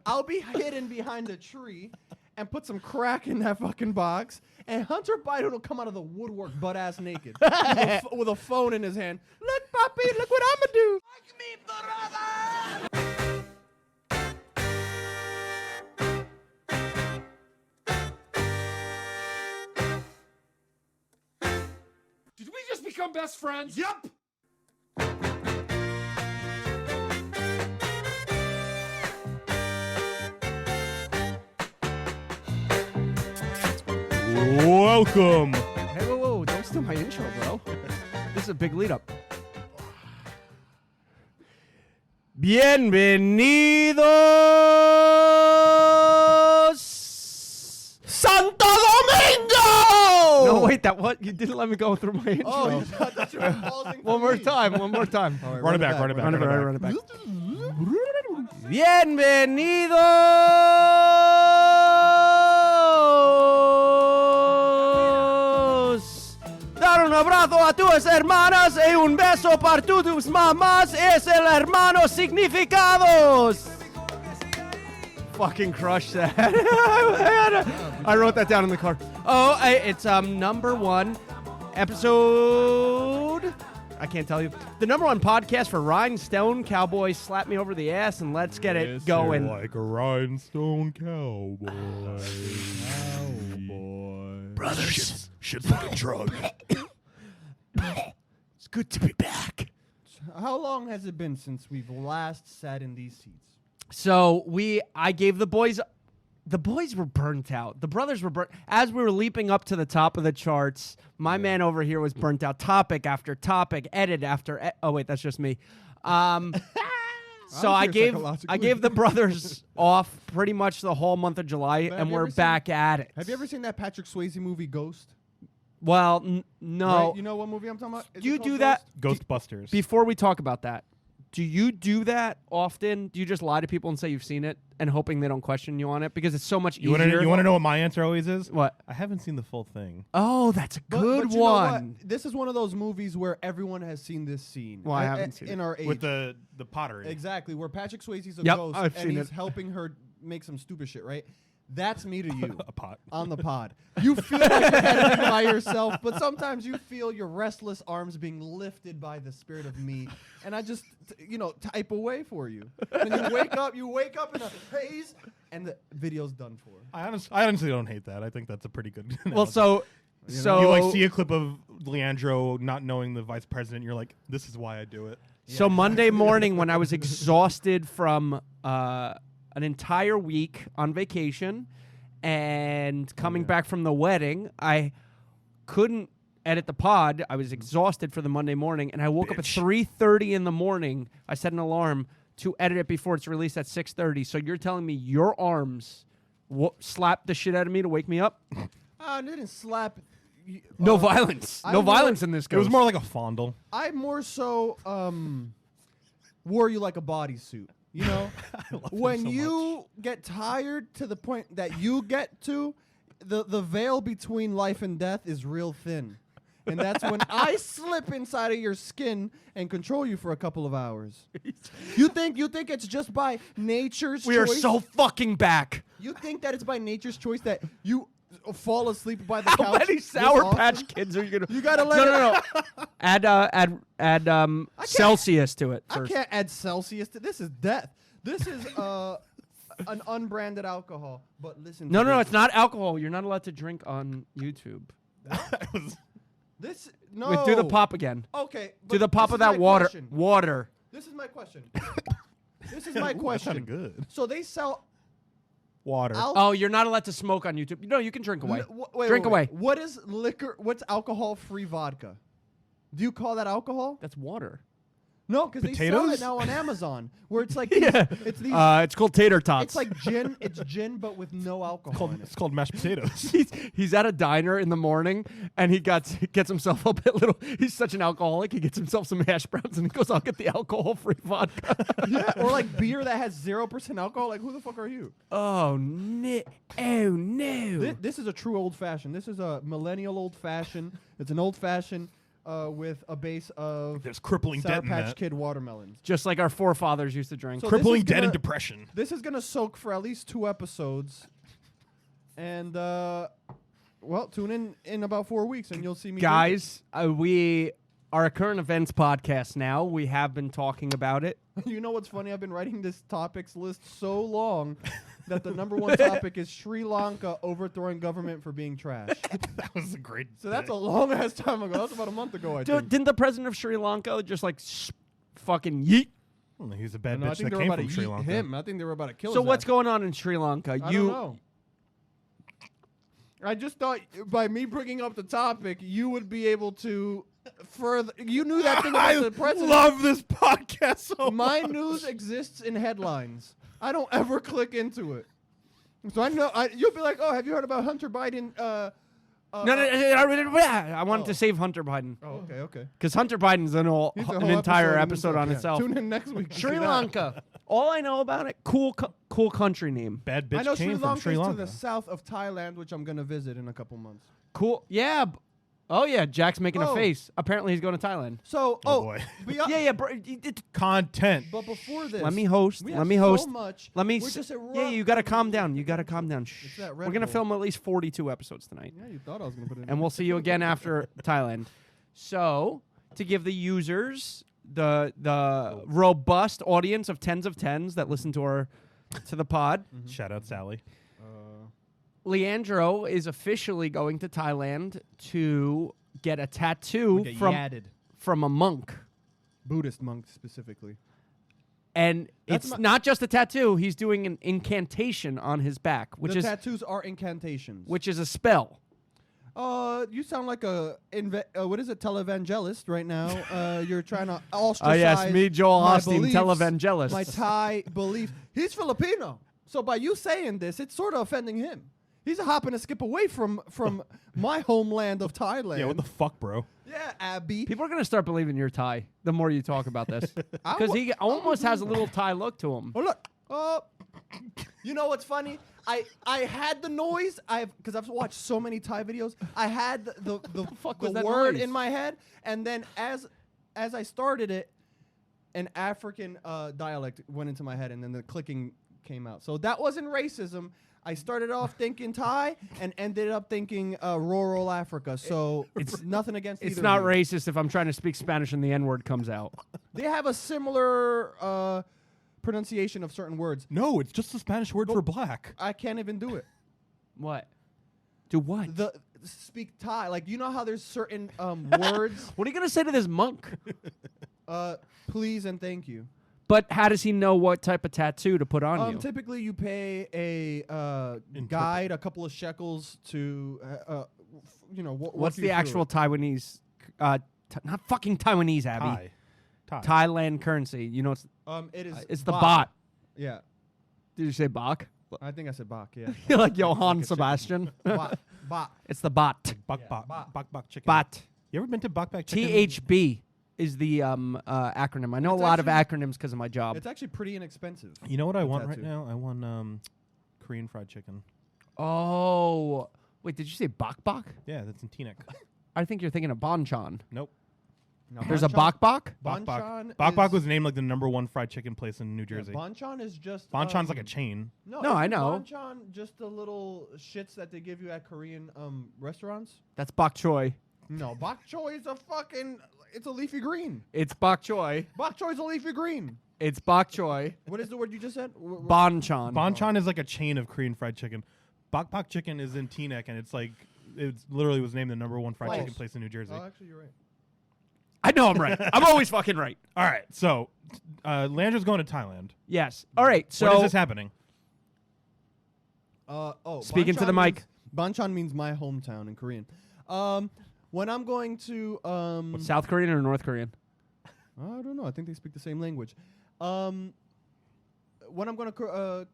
I'll be hidden behind a tree and put some crack in that fucking box, and Hunter Biden will come out of the woodwork butt-ass naked with a phone in his hand. Look, Papi, look what I'ma do. Like me, brother! Did we just become best friends? Yup! Welcome. Hey, whoa, don't steal my intro, bro. This is a big lead up. Bienvenidos, Santo Domingo. No, wait, you didn't let me go through my intro. Oh, that's you were pausing one more time. All right, Run it back. Run it back. Bienvenidos. Dar un abrazo a tus hermanas y un beso para tus mamás es el hermano significados. Fucking crush that. I wrote that down in the car. Oh, it's number one episode. I can't tell you. The number one podcast for Rhinestone Cowboys. Slap me over the ass and let's get it going. Like a rhinestone cowboy. Brothers. Shit's like a drug. It's good to be back. How long has it been since we've last sat in these seats? So I gave the boys were burnt out. The brothers were burnt. As we were leaping up to the top of the charts, my man over here was burnt out. Topic after topic, edit after oh wait, that's just me. So I gave the brothers off pretty much the whole month of July, and we're back at it. Have you ever seen that Patrick Swayze movie Ghost? Well, no. Right? You know what movie I'm talking about? Is Do you it called do that? Ghostbusters. Before we talk about that, do you do that often? Do you just lie to people and say you've seen it and hoping they don't question you on it? Because it's so much easier. You want to know what my answer always is? What? I haven't seen the full thing. Oh, that's a good but you know what? one. This is one of those movies where everyone has seen this scene. Well, I haven't seen in it. our age. With the pottery. Exactly, where Patrick Swayze's a Yep, ghost I've and seen he's it. helping her make some stupid shit, right? That's me to you. A pot. On the pod. You feel like you're editing by yourself, but sometimes you feel your restless arms being lifted by the spirit of me, and I just, type away for you. And you wake up in a haze, and the video's done for. I honestly don't hate that. I think that's a pretty good Well, so you like see a clip of Leandro not knowing the vice president, you're like, this is why I do it. So Monday morning when I was exhausted from an entire week on vacation and coming back from the wedding, I couldn't edit the pod. I was exhausted for the Monday morning, and I woke up at 3:30 in the morning. I set an alarm to edit it before it's released at 6:30. So you're telling me your arms slapped the shit out of me to wake me up? I didn't slap. No violence. No violence in this It was ghost. more like a fondle. I more so wore you like a bodysuit. You know, when so you get tired to the point that you get to, the veil between life and death is real thin. And that's when I slip inside of your skin and control you for a couple of hours. You think it's just by nature's choice? We are so fucking back. You think that it's by nature's choice that you fall asleep by the How couch? many this Sour often? Patch Kids are you gonna? You gotta let No. Add Celsius to it I first. can't add Celsius to this. Is death. This is an unbranded alcohol. But listen. No, to this. it's not alcohol. You're not allowed to drink on YouTube. This no. Wait, do the pop again. Okay. Do but the pop this of is that my water. question. Water. This is my question. This is my That question. sounded good. So they sell Water. Oh, you're not allowed to smoke on YouTube. No, you can drink away. Wait, Drink away. What is liquor? What's alcohol-free vodka? Do you call that alcohol? That's water. No, because they sell it Potatoes? now on Amazon, where it's like these, it's these. It's called tater tots. It's like gin. It's gin, but with no alcohol in it. It's called mashed potatoes. he's at a diner in the morning and he gets himself a bit little. He's such an alcoholic. He gets himself some hash browns and he goes, "I'll get the alcohol-free vodka." Yeah, or like beer that has 0% alcohol. Like, who the fuck are you? Oh no! Oh no! This is a true old fashioned. This is a millennial old fashioned. It's an old fashioned with a base of There's crippling Sour debt in Patch that. Kid watermelons. Just like our forefathers used to drink. So Crippling this is debt and gonna- depression. This is gonna soak for at least 2 episodes, and tune in about 4 weeks, and you'll see me. Guys, we are a current events podcast now. We have been talking about it. You know what's funny? I've been writing this topics list so long that the number 1 topic is Sri Lanka overthrowing government for being trash. That was a great. So that's a long ass time ago. That's about a month ago, I Dude, think. didn't the president of Sri Lanka just like fucking yeet? He's a bad No, I bitch think that they were came about from to Sri yeet Lanka. him. I think they were about to kill So his what's ass. going on in Sri Lanka? I don't know. I just thought by me bringing up the topic, you would be able to further. You knew that thing about the president. love this podcast so My much. news exists in headlines. I don't ever click into it. So I know you'll be like, "Oh, have you heard about Hunter Biden?" No, I wanted Oh. to save Hunter Biden Oh, okay. because Hunter Biden's an He's a an whole entire in episode on Yeah. itself. Tune in next week. to Sri see that. Lanka. All I know about it, cool country name. Bad I know bitch Sri came from Lanka Sri is to Lanka. the south of Thailand, which I'm gonna visit in a couple months. Cool. Yeah. Oh yeah, Jack's making a Oh. face. Apparently he's going to Thailand. So, Oh, boy. Yeah, bro. Content. But before this, Let me host. we Let have me host. So much. Let me. We're just Yeah, you got to calm down. You got to calm down. Shh. that We're Red gonna Bull. film at least 42 episodes tonight, Yeah, you thought I was gonna put it in. and we'll see you again after Thailand. So, to give the users the robust audience of tens of tens that listen to the pod, Shout out Sally. Leandro is officially going to Thailand to get a tattoo Get from yadded. from a monk. Buddhist monk specifically. And That's it's my- not just a tattoo. He's doing an incantation on his back, which The is tattoos are incantations. a spell. You sound like what is it, televangelist right now. You're trying to ostracize. Oh yes, me, Joel my Osteen, beliefs, televangelist. My Thai belief. He's Filipino, so by you saying this, it's sort of offending him. He's a hop and a skip away from my homeland of Thailand. Yeah, what the fuck, bro? Yeah, Abby. People are gonna start believing you're Thai the more you talk about this, because he almost has a little Thai look to him. Oh look. Oh, you know what's funny? I had the noise. Because I've watched so many Thai videos. I had the fuck was that word noise? in my head, and then as I started it, an African dialect went into my head, and then the clicking came out. So that wasn't racism. I started off thinking Thai and ended up thinking rural Africa. So it's nothing against. It's either not of you. racist if I'm trying to speak Spanish and the N word comes out. They have a similar pronunciation of certain words. No, it's just a Spanish word for black. I can't even do it. What? Do what? The speak Thai, like you know how there's certain words. What are you gonna say to this monk? Please and thank you. But how does he know what type of tattoo to put on you? Typically, you pay a guide a couple of shekels to, walk What's you the through actual it. Taiwanese? Not fucking Taiwanese, Abby. Thai. Thailand currency. You know, It is. it's the baht. bot. Yeah, Did you say bak? I think I said bak. Yeah, You're like Johann Like a chicken. Sebastian. bak. Bak. It's the bot. Bak Yeah, bak bak. bak bak chicken. Bot. You ever been to bak bak chicken? THB is the acronym. I know It's a lot of actually- acronyms because of my job. It's actually pretty inexpensive. You know what I The want right tattoo. now? I want Korean fried chicken. Oh, wait, did you say bak bak? Yeah, that's in Teaneck. I think you're thinking of banchan. Nope. No, There's a banchan- bak bak? Bak bak. Banchan Bak bak is- was named like the #1 fried chicken place in New Yeah, Jersey. banchan is just. Banchan's like a chain. No, No, I isn't know. Banchan just the little shits that they give you at Korean restaurants. That's bok choy. No, bok choy is a fucking. It's a leafy green. It's bok choy. Bok choy is a leafy green. It's bok choy. What is the word you just said? Banchan. Banchan is like a chain of Korean fried chicken. Bak bak chicken is in Teaneck, and it's like it literally was named the #1 fried Close. chicken place in New Jersey. Oh, actually, you're right. I know I'm right. I'm always fucking right. All right, so Landry's going to Thailand. Yes. All right. So when is this happening? Speaking to the Banchan mic. means- Banchan means my hometown in Korean. When I'm going to What's South Korean or North Korean? I don't know. I think they speak the same language. When I'm going to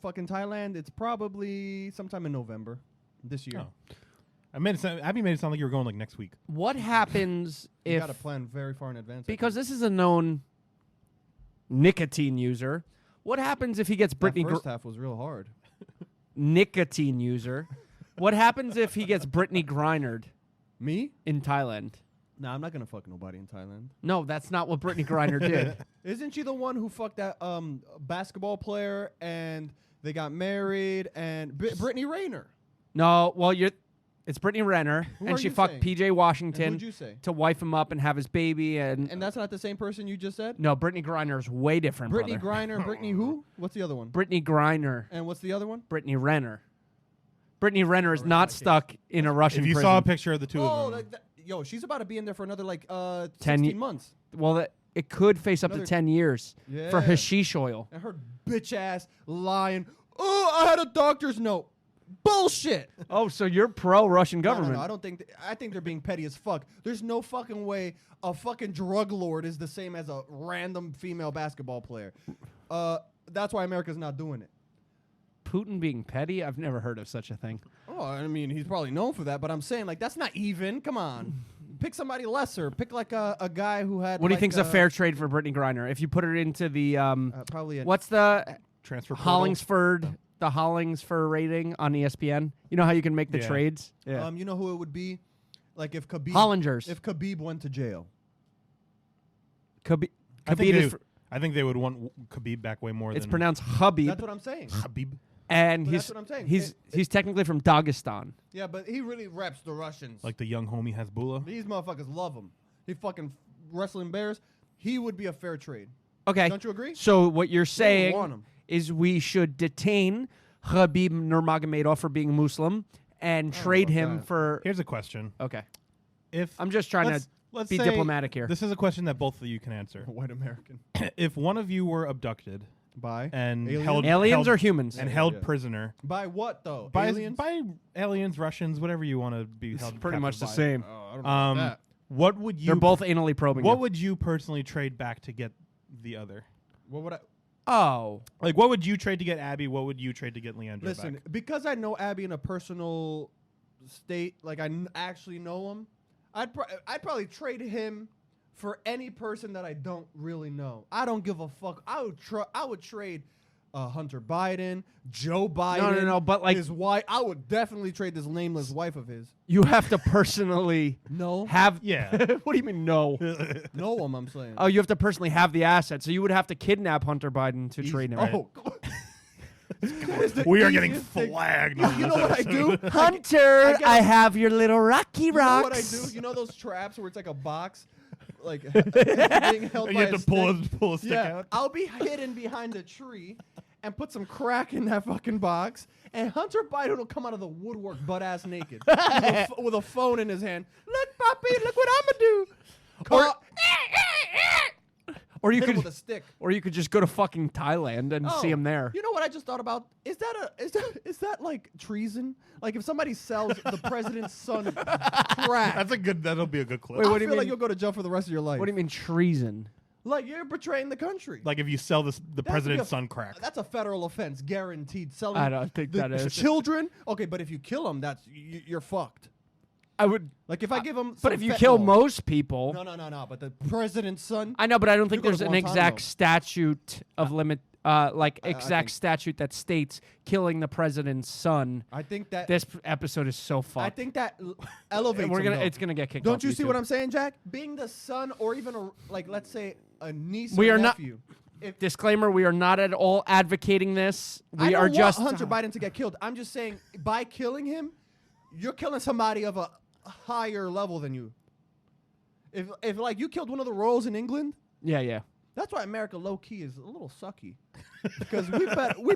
fucking Thailand, it's probably sometime in November this year. Oh. Abby made it sound like you were going like next week. What happens You if got to plan very far in advance. I because think. this is a known nicotine user? What happens if he gets that Brittany first half was real hard. nicotine user? What happens if he gets Brittany Griner Me? in Thailand? Nah, I'm not gonna fuck nobody in Thailand. No, that's not what Brittany Griner did. Isn't she the one who fucked that basketball player and they got married and Brittany Rayner? No, well, it's Brittany Renner, Who and are she you fucked saying? PJ And Washington who'd you say? to wife him up and have his baby. And that's not the same person you just said? No, Brittany Griner is way different, Brittany brother. Griner, Brittany who? What's the other one? Brittany Griner, And what's the other one? Brittany Renner. Brittany Renner is Alright, not okay. stuck in a Russian If you prison. saw a picture of the two Oh, of them, yo, she's about to be in there for another 10 16 months. Well, it could face up to Another- 10 years for Yeah. hashish oil. And her bitch ass lying. Oh, I had a doctor's note. Bullshit. Oh, so you're pro-Russian government. No, I don't think. I think they're being petty as fuck. There's no fucking way a fucking drug lord is the same as a random female basketball player. That's why America's not doing it. Putin being petty? I've never heard of such a thing. Oh, I mean, he's probably known for that, but I'm saying like that's not even. Come on, pick somebody lesser. Pick like a guy who had. What do you like, think's a fair trade for Brittany Griner? If you put her into the Probably. what's the transfer portal. Hollingsford rating on ESPN? You know how you can make the Yeah. trades? Yeah. You know who it would be? Like if Khabib. Hollingers. If Khabib went to jail. Khabib I think, is I think they would want Khabib back way more it's than pronounced Habib, That's what I'm saying. Khabib. and But he's that's what I'm saying. he's technically from Dagestan. Yeah, but he really reps the Russians. Like the young homie Hezbollah. These motherfuckers love him. He fucking wrestling bears. He would be a fair trade. Okay. Don't you agree? So what you're want saying him. is we should detain Khabib Nurmagomedov for being Muslim and trade about him that. for. Here's a question: Okay. If I'm just trying to let's be say diplomatic here. This is a question that both of you can answer. White American. If one of you were abducted By and Aliens? held Aliens held- or humans? and Yeah, held yeah. prisoner By what though? by Aliens? by aliens, Russians, whatever you want to be It's held pretty captive much the by. same. Oh, I don't know about that. What would you? They're both anally probing. What you. would you personally trade back to get the other? What would I? Oh. Like, what would you trade to get Abby? What would you trade to get Leandro Listen, back? because I know Abby in a personal state, like I actually know him, I'd probably trade him for any person that I don't really know. I don't give a fuck. I would trade Hunter Biden, Joe Biden. no, but, like- his wife. I would definitely trade this nameless wife of his. You have to personally No, have. Yeah. What do you mean no? know him. I'm saying. Oh, you have to personally have the asset. So you would have to kidnap Hunter Biden to trade him. Oh. We are getting flagged. on You know this what I episode. do? Hunter, I get I a- have your little Rocky You know Rocks. what I do? You know those traps where it's like a box, like being held You by have a to pull stick? a stick Yeah, out. I'll be hidden behind a tree and put some crack in that fucking box, and Hunter Biden will come out of the woodwork butt ass naked with a phone in his hand. Look, Poppy, look what I'ma do. Or you Hit him could, with a stick. or you could just go to fucking Thailand and see him there. You know what I just thought about? Is that like treason? Like if somebody sells the president's son crack, That'll be a good clip. Wait, I what do you feel like mean? you'll go to jail for the rest of your life. What do you mean treason? Like you're betraying the country. Like if you sell the That could be president's a- son crack. That's a federal offense, guaranteed. Selling I don't think the that is. children. Okay, but if you kill them, that's you're fucked. I would. Like if I give them, But if you kill most people, no. But the president's son. I know, but I don't think go to there's an Guantanamo. exact statute of limit, like I exact think- statute that states killing the president's son. I think that. This episode is so fucked. I think that elevates. we're him, gonna. though. It's gonna get kicked. Don't off you see YouTube. what I'm saying, Jack? Being the son, or even let's say a niece We or are not- nephew. If Disclaimer: we are not at all advocating this. I We don't are want just Hunter Biden to get killed. I'm just saying, by killing him, you're killing somebody of a higher level than you. If like you killed one of the royals in England, Yeah. that's why America low key is a little sucky. Because we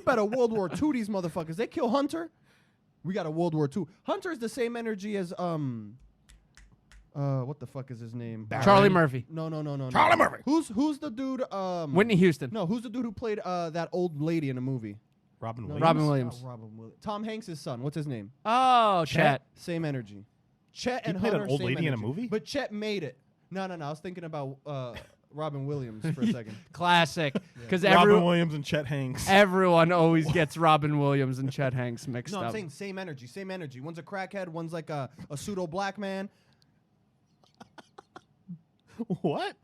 bet a World War II these motherfuckers. They kill Hunter, we got a World War II. Hunter is the same energy as what the fuck is his name? Charlie Murphy, No. Charlie Murphy. Who's the dude? Whitney Houston, No, who's the dude who played that old lady in a movie? Robin No, Williams. Robin not Williams. Robin Williams. Tom Hanks' son. What's his name? Oh, Chet. Same energy. Chet He and played an Hunter, old same lady in a energy. movie? But Chet made it. No. I was thinking about Robin Williams for a second. Classic. Because Robin Williams and Chet Hanks. everyone always gets Robin Williams and Chet Hanks mixed No, I'm up. saying same energy. One's a crackhead. One's like a pseudo black man. What?